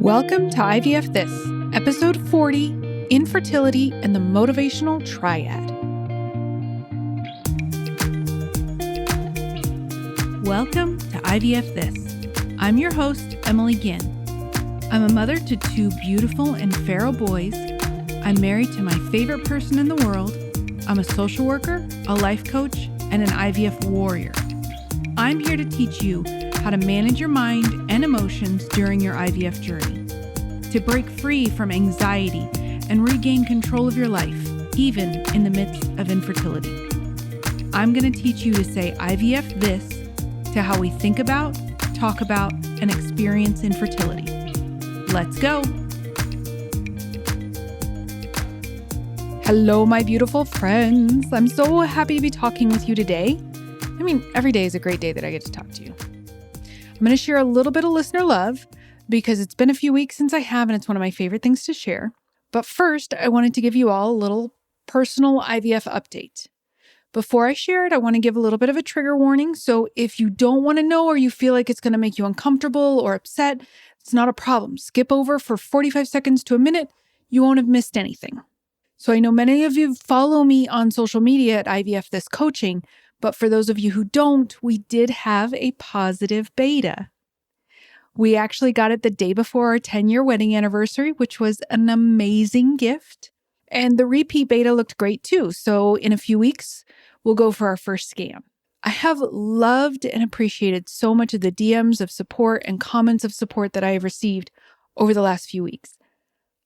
Welcome to IVF This, episode 40, Infertility and the Motivational Triad. Welcome to IVF This. I'm your host, Emily Ginn. I'm a mother to two beautiful and feral boys. I'm married to my favorite person in the world. I'm a social worker, a life coach, and an IVF warrior. I'm here to teach you how to manage your mind and emotions during your IVF journey, to break free from anxiety and regain control of your life, even in the midst of infertility. I'm going to teach you to say IVF this to how we think about, talk about, and experience infertility. Let's go. Hello, my beautiful friends. I'm so happy to be talking with you today. Every day is a great day that I get to talk to you. I'm going to share a little bit of listener love because it's been a few weeks since I have, and it's one of my favorite things to share. But first, I wanted to give you all a little personal IVF update. Before I share it, I want to give a little bit of a trigger warning. So if you don't want to know or you feel like it's going to make you uncomfortable or upset, it's not a problem. Skip over for 45 seconds to a minute. You won't have missed anything. So I know many of you follow me on social media at IVF This Coaching, but for those of you who don't, we did have a positive beta. We actually got it the day before our 10-year wedding anniversary, which was an amazing gift. And the repeat beta looked great too. So in a few weeks, we'll go for our first scan. I have loved and appreciated so much of the DMs of support and comments of support that I have received over the last few weeks.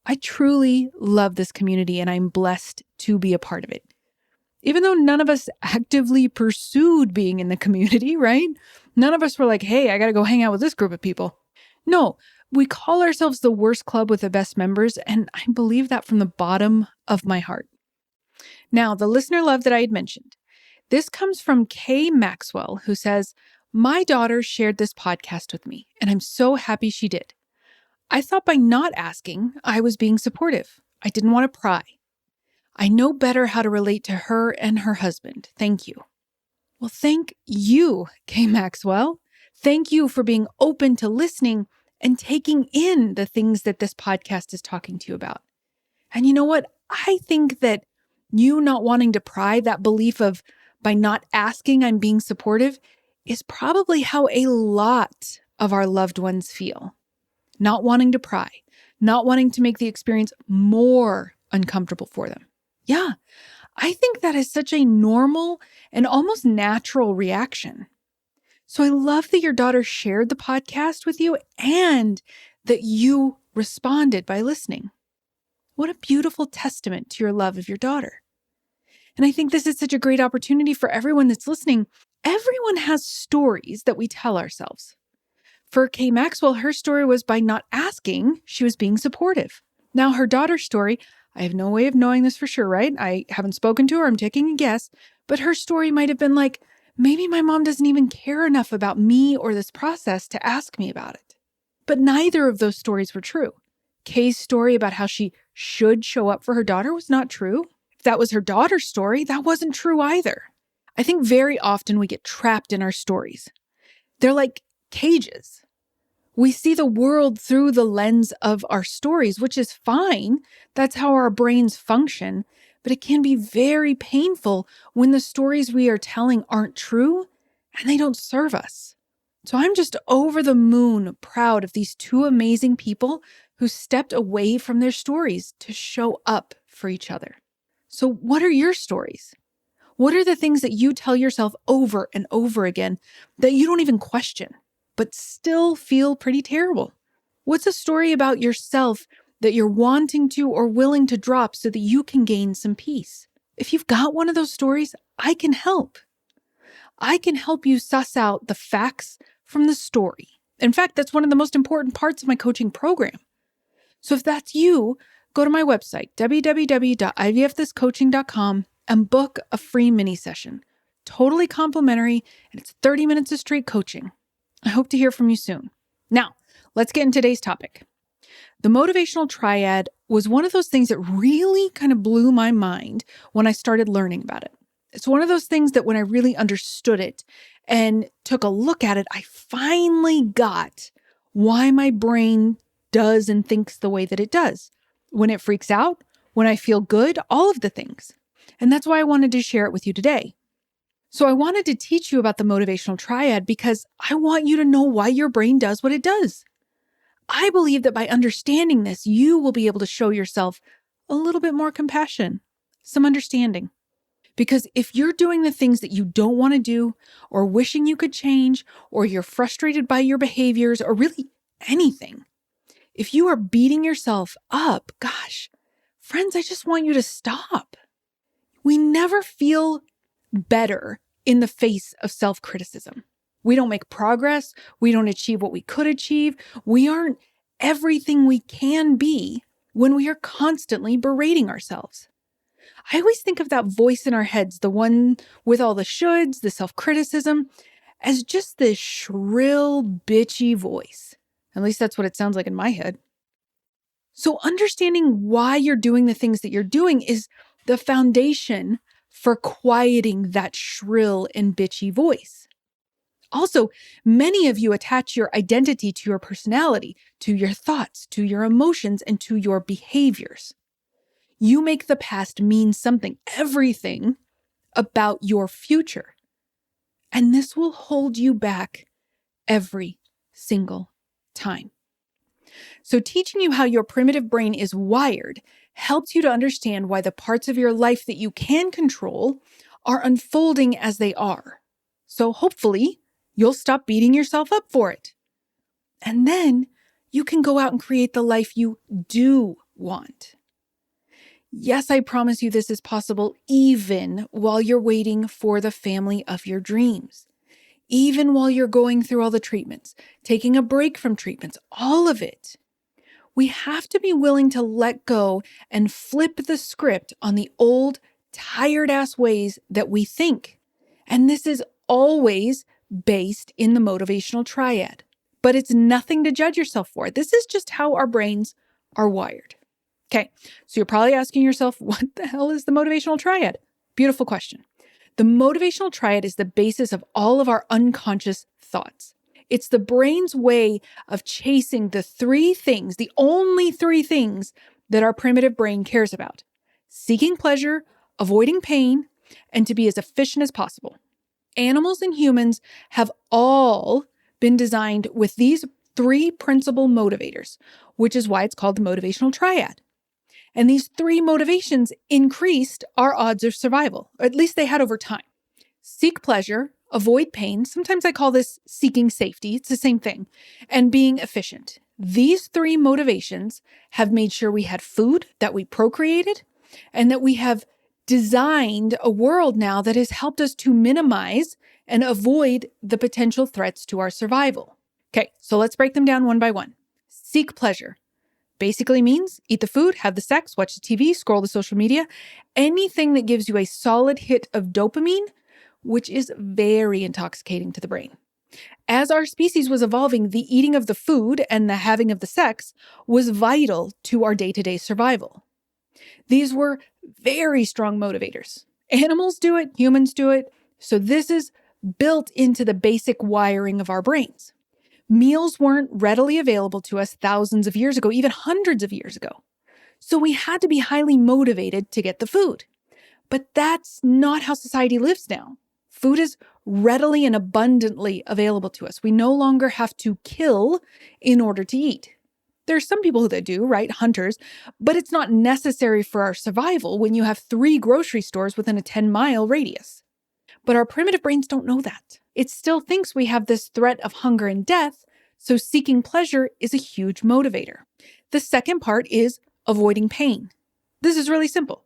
I truly love this community and I'm blessed to be a part of it. Even though none of us actively pursued being in the community, right? None of us were like, hey, I got to go hang out with this group of people. No, we call ourselves the worst club with the best members, and I believe that from the bottom of my heart. Now, the listener love that I had mentioned. This comes from Kay Maxwell, who says, my daughter shared this podcast with me, and I'm so happy she did. I thought by not asking, I was being supportive. I didn't want to pry. I know better how to relate to her and her husband. Thank you. Well, thank you, Kay Maxwell. Thank you for being open to listening and taking in the things that this podcast is talking to you about. And you know what? I think that you not wanting to pry, that belief of by not asking, I'm being supportive, is probably how a lot of our loved ones feel. Not wanting to pry, not wanting to make the experience more uncomfortable for them. Yeah, I think that is such a normal and almost natural reaction. So I love that your daughter shared the podcast with you and that you responded by listening. What a beautiful testament to your love of your daughter. And I think this is such a great opportunity for everyone that's listening. Everyone has stories that we tell ourselves. For Kay Maxwell, her story was by not asking, she was being supportive. Now her daughter's story, I have no way of knowing this for sure, right? I haven't spoken to her, I'm taking a guess, but her story might have been like, maybe my mom doesn't even care enough about me or this process to ask me about it. But neither of those stories were true. Kay's story about how she should show up for her daughter was not true. If that was her daughter's story, that wasn't true either. I think very often we get trapped in our stories. They're like cages. We see the world through the lens of our stories, which is fine. That's how our brains function. But it can be very painful when the stories we are telling aren't true and they don't serve us. So I'm just over the moon proud of these two amazing people who stepped away from their stories to show up for each other. So what are your stories? What are the things that you tell yourself over and over again that you don't even question, but still feel pretty terrible? What's a story about yourself that you're wanting to or willing to drop so that you can gain some peace? If you've got one of those stories, I can help. I can help you suss out the facts from the story. In fact, that's one of the most important parts of my coaching program. So if that's you, go to my website, www.ivfthiscoaching.com, and book a free mini session. Totally complimentary, and it's 30 minutes of straight coaching. I hope to hear from you soon. Now, let's get into today's topic. The Motivational Triad was one of those things that really kind of blew my mind when I started learning about it. It's one of those things that when I really understood it and took a look at it, I finally got why my brain does and thinks the way that it does. When it freaks out, when I feel good, all of the things. And that's why I wanted to share it with you today. So I wanted to teach you about the motivational triad because I want you to know why your brain does what it does. I believe that by understanding this, you will be able to show yourself a little bit more compassion, some understanding. Because if you're doing the things that you don't want to do, or wishing you could change, or you're frustrated by your behaviors, or really anything, if you are beating yourself up, gosh, friends, I just want you to stop. We never feel better in the face of self-criticism. We don't make progress. We don't achieve what we could achieve. We aren't everything we can be when we are constantly berating ourselves. I always think of that voice in our heads, the one with all the shoulds, the self-criticism, as just this shrill, bitchy voice. At least that's what it sounds like in my head. So understanding why you're doing the things that you're doing is the foundation for quieting that shrill and bitchy voice. Also, many of you attach your identity to your personality, to your thoughts, to your emotions, and to your behaviors. You make the past mean something, everything about your future. And this will hold you back every single time. So teaching you how your primitive brain is wired helps you to understand why the parts of your life that you can control are unfolding as they are. So hopefully you'll stop beating yourself up for it. And then you can go out and create the life you do want. Yes, I promise you this is possible even while you're waiting for the family of your dreams. Even while you're going through all the treatments, taking a break from treatments, all of it. We have to be willing to let go and flip the script on the old, tired-ass ways that we think. And this is always based in the motivational triad. But it's nothing to judge yourself for. This is just how our brains are wired. Okay, so you're probably asking yourself, what the hell is the motivational triad? Beautiful question. The motivational triad is the basis of all of our unconscious thoughts. It's the brain's way of chasing the three things, the only three things that our primitive brain cares about: seeking pleasure, avoiding pain, and to be as efficient as possible. Animals and humans have all been designed with these three principal motivators, which is why it's called the motivational triad. And these three motivations increased our odds of survival, or at least they had over time. Seek pleasure, avoid pain. Sometimes I call this seeking safety. It's the same thing. And being efficient. These three motivations have made sure we had food, that we procreated, and that we have designed a world now that has helped us to minimize and avoid the potential threats to our survival. Okay, so let's break them down one by one. Seek pleasure. Basically means eat the food, have the sex, watch the TV, scroll the social media, anything that gives you a solid hit of dopamine, which is very intoxicating to the brain. As our species was evolving, the eating of the food and the having of the sex was vital to our day-to-day survival. These were very strong motivators. Animals do it, humans do it, so this is built into the basic wiring of our brains. Meals weren't readily available to us thousands of years ago, even hundreds of years ago. So we had to be highly motivated to get the food. But that's not how society lives now. Food is readily and abundantly available to us. We no longer have to kill in order to eat. There's some people that do, right? Hunters, but it's not necessary for our survival when you have 3 grocery stores within a 10-mile radius. But our primitive brains don't know that. It still thinks we have this threat of hunger and death, so seeking pleasure is a huge motivator. The second part is avoiding pain. This is really simple.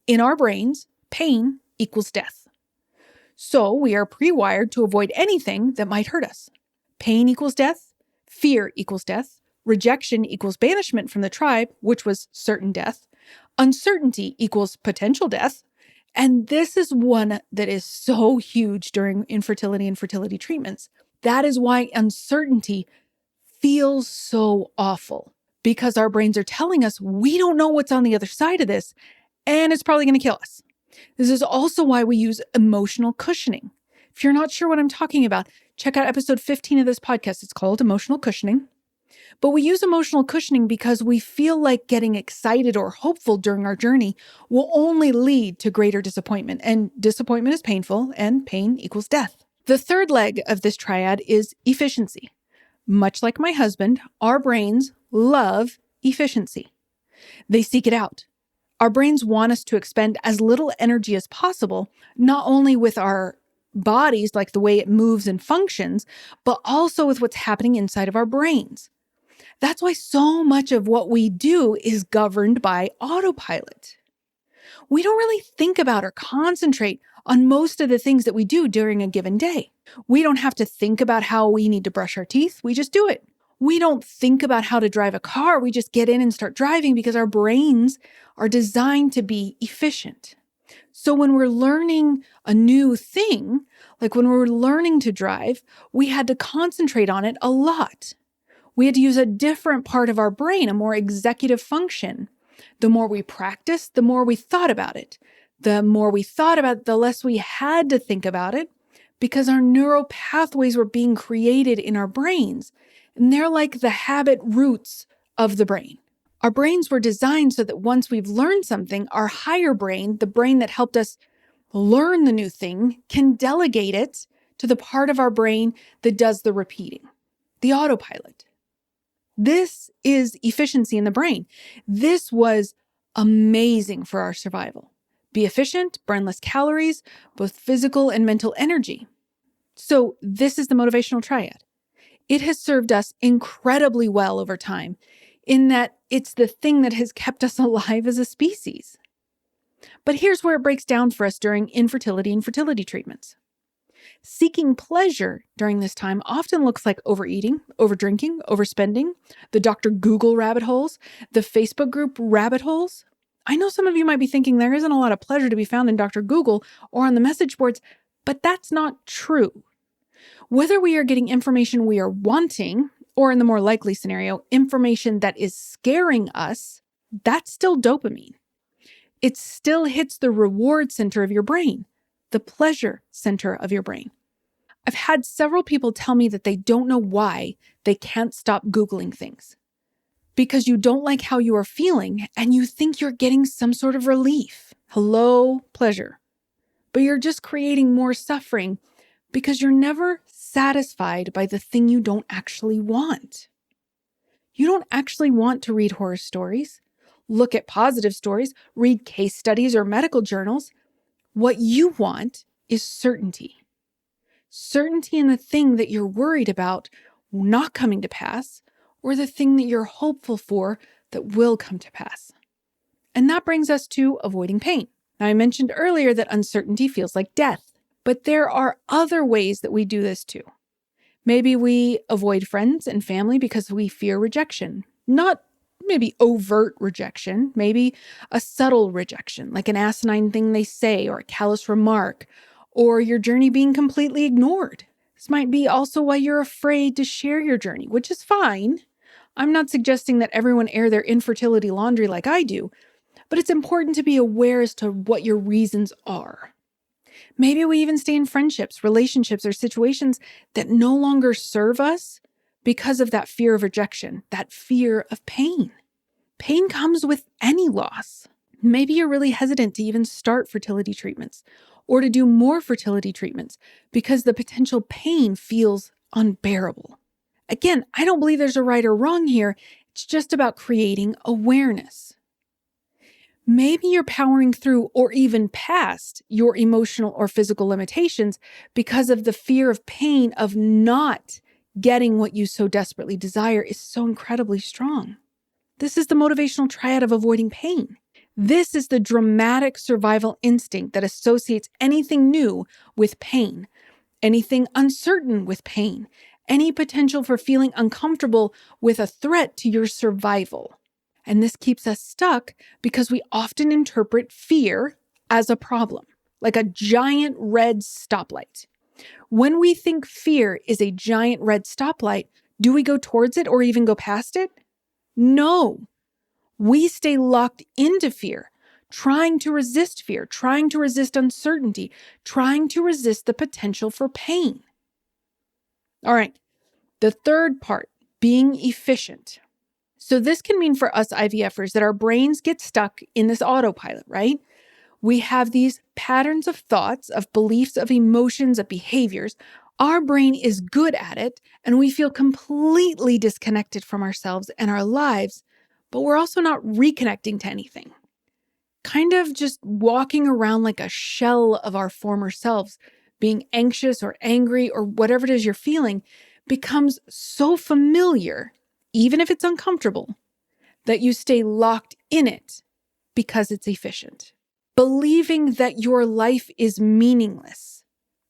In our brains, pain equals death. So we are pre-wired to avoid anything that might hurt us. Pain equals death, fear equals death, rejection equals banishment from the tribe, which was certain death, uncertainty equals potential death. And this is one that is so huge during infertility and fertility treatments. That is why uncertainty feels so awful, because our brains are telling us we don't know what's on the other side of this, and it's probably going to kill us. This is also why we use emotional cushioning. If you're not sure what I'm talking about, check out episode 15 of this podcast. It's called Emotional Cushioning. But we use emotional cushioning because we feel like getting excited or hopeful during our journey will only lead to greater disappointment. And disappointment is painful, and pain equals death. The third leg of this triad is efficiency. Much like my husband, our brains love efficiency. They seek it out. Our brains want us to expend as little energy as possible, not only with our bodies, like the way it moves and functions, but also with what's happening inside of our brains. That's why so much of what we do is governed by autopilot. We don't really think about or concentrate on most of the things that we do during a given day. We don't have to think about how we need to brush our teeth. We just do it. We don't think about how to drive a car. We just get in and start driving because our brains are designed to be efficient. So when we're learning a new thing, like when we're learning to drive, we had to concentrate on it a lot. We had to use a different part of our brain, a more executive function. The more we practiced, the more we thought about it. The more we thought about it, the less we had to think about it because our neural pathways were being created in our brains. And they're like the habit roots of the brain. Our brains were designed so that once we've learned something, our higher brain, the brain that helped us learn the new thing, can delegate it to the part of our brain that does the repeating, the autopilot. This is efficiency in the brain. This was amazing for our survival. Be efficient, burn less calories, both physical and mental energy. So this is the motivational triad. It has served us incredibly well over time in that it's the thing that has kept us alive as a species. But here's where it breaks down for us during infertility and fertility treatments. Seeking pleasure during this time often looks like overeating, overdrinking, overspending, the Dr. Google rabbit holes, the Facebook group rabbit holes. I know some of you might be thinking there isn't a lot of pleasure to be found in Dr. Google or on the message boards, but that's not true. Whether we are getting information we are wanting, or in the more likely scenario, information that is scaring us, that's still dopamine. It still hits the reward center of your brain, the pleasure center of your brain. I've had several people tell me that they don't know why they can't stop Googling things. Because you don't like how you are feeling and you think you're getting some sort of relief. Hello, pleasure. But you're just creating more suffering because you're never satisfied by the thing you don't actually want. You don't actually want to read horror stories, look at positive stories, read case studies or medical journals. What you want is certainty. Certainty in the thing that you're worried about not coming to pass, or the thing that you're hopeful for that will come to pass. And that brings us to avoiding pain. Now, I mentioned earlier that uncertainty feels like death, but there are other ways that we do this too. Maybe we avoid friends and family because we fear rejection. Not maybe overt rejection, maybe a subtle rejection, like an asinine thing they say or a callous remark, or your journey being completely ignored. This might be also why you're afraid to share your journey, which is fine. I'm not suggesting that everyone air their infertility laundry like I do, but it's important to be aware as to what your reasons are. Maybe we even stay in friendships, relationships, or situations that no longer serve us because of that fear of rejection, that fear of pain. Pain comes with any loss. Maybe you're really hesitant to even start fertility treatments or to do more fertility treatments because the potential pain feels unbearable. Again, I don't believe there's a right or wrong here. It's just about creating awareness. Maybe you're powering through or even past your emotional or physical limitations because of the fear of pain of not getting what you so desperately desire is so incredibly strong. This is the motivational triad of avoiding pain. This is the dramatic survival instinct that associates anything new with pain, anything uncertain with pain, any potential for feeling uncomfortable with a threat to your survival. And this keeps us stuck because we often interpret fear as a problem, like a giant red stoplight. When we think fear is a giant red stoplight, do we go towards it or even go past it? No. We stay locked into fear, trying to resist fear, trying to resist uncertainty, trying to resist the potential for pain. All right, the third part, being efficient. So this can mean for us IVFers that our brains get stuck in this autopilot, right? We have these patterns of thoughts, of beliefs, of emotions, of behaviors. Our brain is good at it, and we feel completely disconnected from ourselves and our lives, but we're also not reconnecting to anything. Kind of just walking around like a shell of our former selves, being anxious or angry or whatever it is you're feeling becomes so familiar, even if it's uncomfortable, that you stay locked in it because it's efficient. Believing that your life is meaningless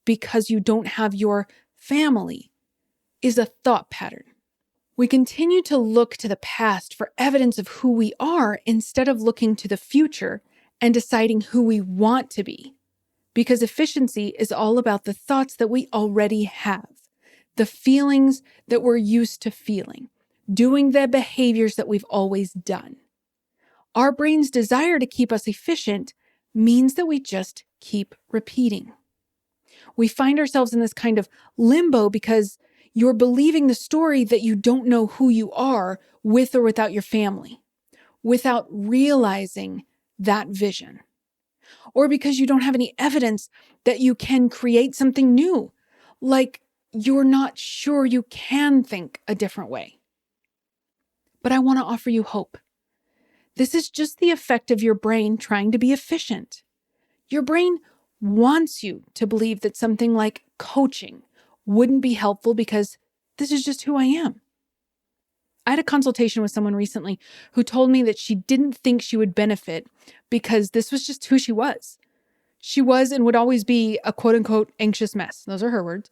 because you don't have your family is a thought pattern. We continue to look to the past for evidence of who we are instead of looking to the future and deciding who we want to be. Because efficiency is all about the thoughts that we already have, the feelings that we're used to feeling, doing the behaviors that we've always done. Our brain's desire to keep us efficient means that we just keep repeating. We find ourselves in this kind of limbo because you're believing the story that you don't know who you are with or without your family, without realizing that vision, or because you don't have any evidence that you can create something new, like you're not sure you can think a different way. But I want to offer you hope. This is just the effect of your brain trying to be efficient. Your brain wants you to believe that something like coaching wouldn't be helpful because this is just who I am. I had a consultation with someone recently who told me that she didn't think she would benefit because this was just who she was. She was and would always be a quote unquote anxious mess. Those are her words.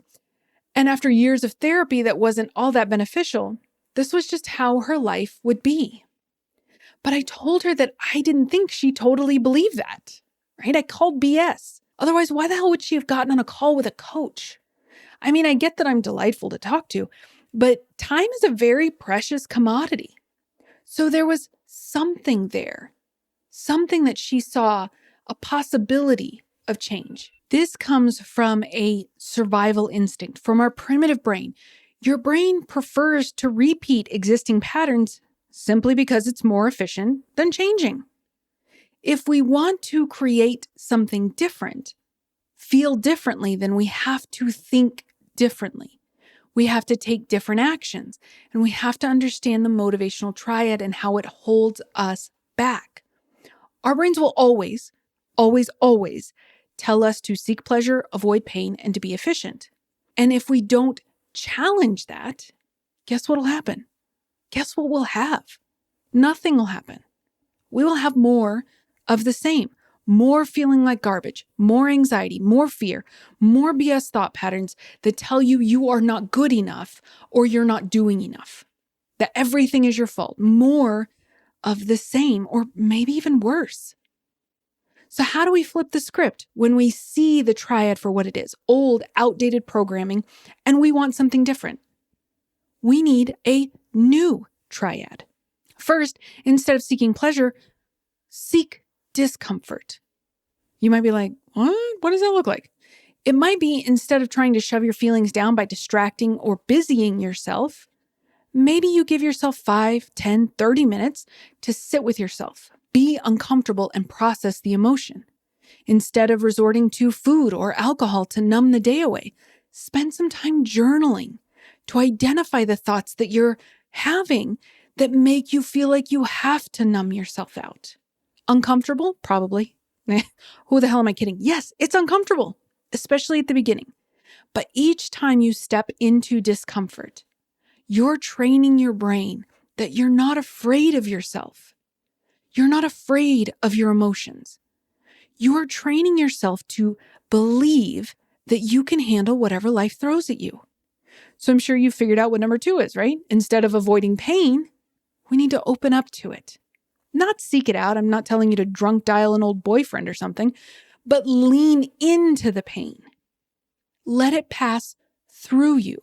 And after years of therapy that wasn't all that beneficial, this was just how her life would be. But I told her that I didn't think she totally believed that, right? I called BS. Otherwise, why the hell would she have gotten on a call with a coach? I mean, I get that I'm delightful to talk to, but time is a very precious commodity. So there was something there, something that she saw, a possibility of change. This comes from a survival instinct, from our primitive brain. Your brain prefers to repeat existing patterns simply because it's more efficient than changing. If we want to create something different, feel differently, then we have to think differently. We have to take different actions, and we have to understand the motivational triad and how it holds us back. Our brains will always, always, always tell us to seek pleasure, avoid pain, and to be efficient. And if we don't challenge that, guess what will happen? Guess what we'll have? Nothing will happen. We will have more of the same, more feeling like garbage, more anxiety, more fear, more BS thought patterns that tell you you are not good enough or you're not doing enough, that everything is your fault, more of the same, or maybe even worse. So how do we flip the script when we see the triad for what it is, old, outdated programming, and we want something different? We need a new triad. First, instead of seeking pleasure, seek discomfort. You might be like, what? What does that look like? It might be instead of trying to shove your feelings down by distracting or busying yourself, maybe you give yourself 5, 10, 30 minutes to sit with yourself, be uncomfortable, and process the emotion. Instead of resorting to food or alcohol to numb the day away, spend some time journaling to identify the thoughts that you're having that make you feel like you have to numb yourself out. Uncomfortable? Probably. Who the hell am I kidding? Yes, it's uncomfortable, especially at the beginning. But each time you step into discomfort, you're training your brain that you're not afraid of yourself. You're not afraid of your emotions. You are training yourself to believe that you can handle whatever life throws at you. So I'm sure you've figured out what number 2 is, right? Instead of avoiding pain, we need to open up to it. Not seek it out. I'm not telling you to drunk dial an old boyfriend or something, but lean into the pain. Let it pass through you.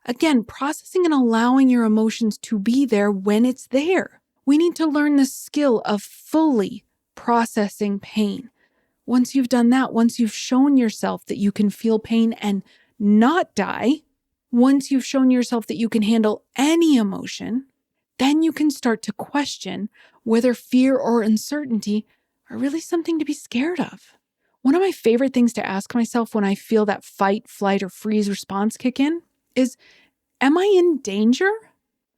Again, processing and allowing your emotions to be there when it's there. We need to learn the skill of fully processing pain. Once you've done that, once you've shown yourself that you can feel pain and not die, Once you've shown yourself that you can handle any emotion, then you can start to question whether fear or uncertainty are really something to be scared of. One of my favorite things to ask myself when I feel that fight, flight, or freeze response kick in is, am I in danger?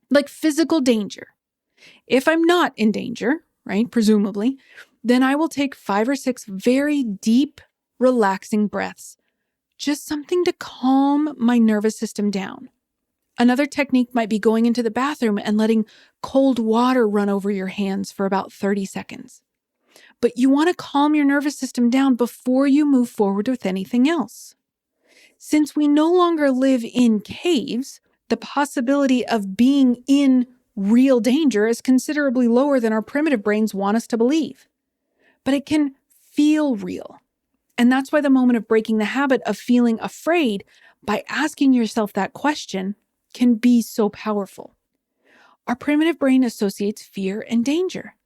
Like physical danger. If I'm not in danger, right, presumably, then I will take 5 or 6 very deep, relaxing breaths. Just something to calm my nervous system down. Another technique might be going into the bathroom and letting cold water run over your hands for about 30 seconds. But you want to calm your nervous system down before you move forward with anything else. Since we no longer live in caves, the possibility of being in real danger is considerably lower than our primitive brains want us to believe. But it can feel real. And that's why the moment of breaking the habit of feeling afraid by asking yourself that question can be so powerful. Our primitive brain associates fear and danger.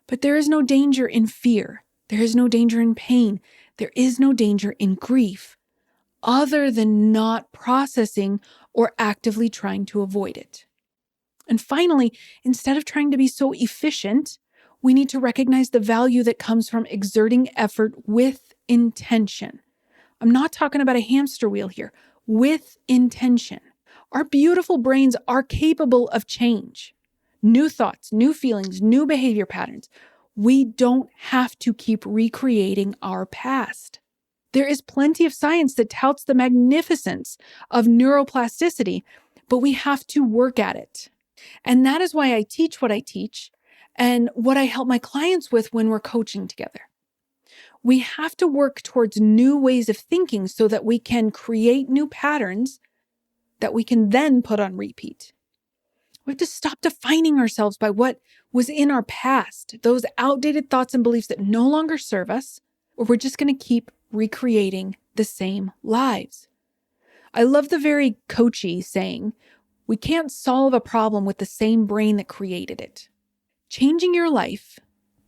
But there is no danger in fear. There is no danger in pain. There is no danger in grief, other than not processing or actively trying to avoid it. And finally, instead of trying to be so efficient, we need to recognize the value that comes from exerting effort with intention. I'm not talking about a hamster wheel here. With intention. Our beautiful brains are capable of change. New thoughts, new feelings, new behavior patterns. We don't have to keep recreating our past. There is plenty of science that touts the magnificence of neuroplasticity, but we have to work at it. And that is why I teach what I teach and what I help my clients with when we're coaching together. We have to work towards new ways of thinking so that we can create new patterns that we can then put on repeat. We have to stop defining ourselves by what was in our past, those outdated thoughts and beliefs that no longer serve us, or we're just going to keep recreating the same lives. I love the very coachy saying, we can't solve a problem with the same brain that created it. Changing your life,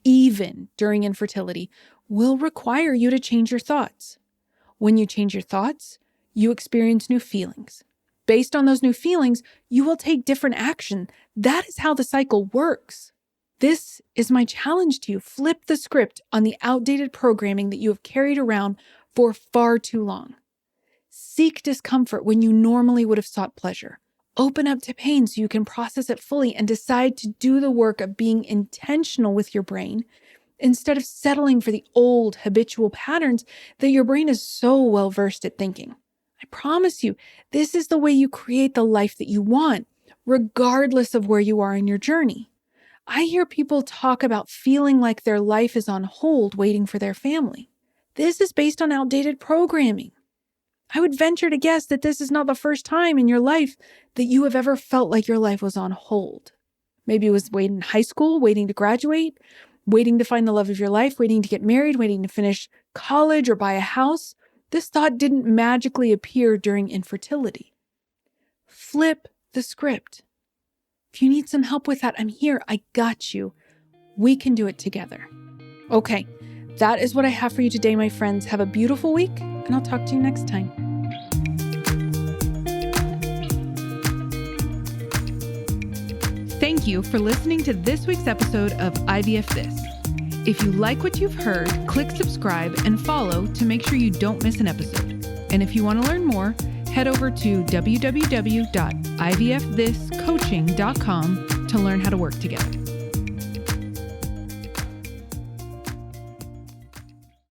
even during infertility, will require you to change your thoughts. When you change your thoughts, you experience new feelings. Based on those new feelings, you will take different action. That is how the cycle works. This is my challenge to you. Flip the script on the outdated programming that you have carried around for far too long. Seek discomfort when you normally would have sought pleasure. Open up to pain so you can process it fully and decide to do the work of being intentional with your brain instead of settling for the old habitual patterns that your brain is so well versed at thinking. I promise you, this is the way you create the life that you want, regardless of where you are in your journey. I hear people talk about feeling like their life is on hold waiting for their family. This is based on outdated programming. I would venture to guess that this is not the first time in your life that you have ever felt like your life was on hold. Maybe it was waiting in high school, waiting to graduate, waiting to find the love of your life, waiting to get married, waiting to finish college or buy a house. This thought didn't magically appear during infertility. Flip the script. If you need some help with that, I'm here. I got you. We can do it together. Okay, that is what I have for you today, my friends. Have a beautiful week, and I'll talk to you next time. Thank you for listening to this week's episode of IVF This. If you like what you've heard, click subscribe and follow to make sure you don't miss an episode. And if you want to learn more, head over to www.ivfthiscoaching.com to learn how to work together.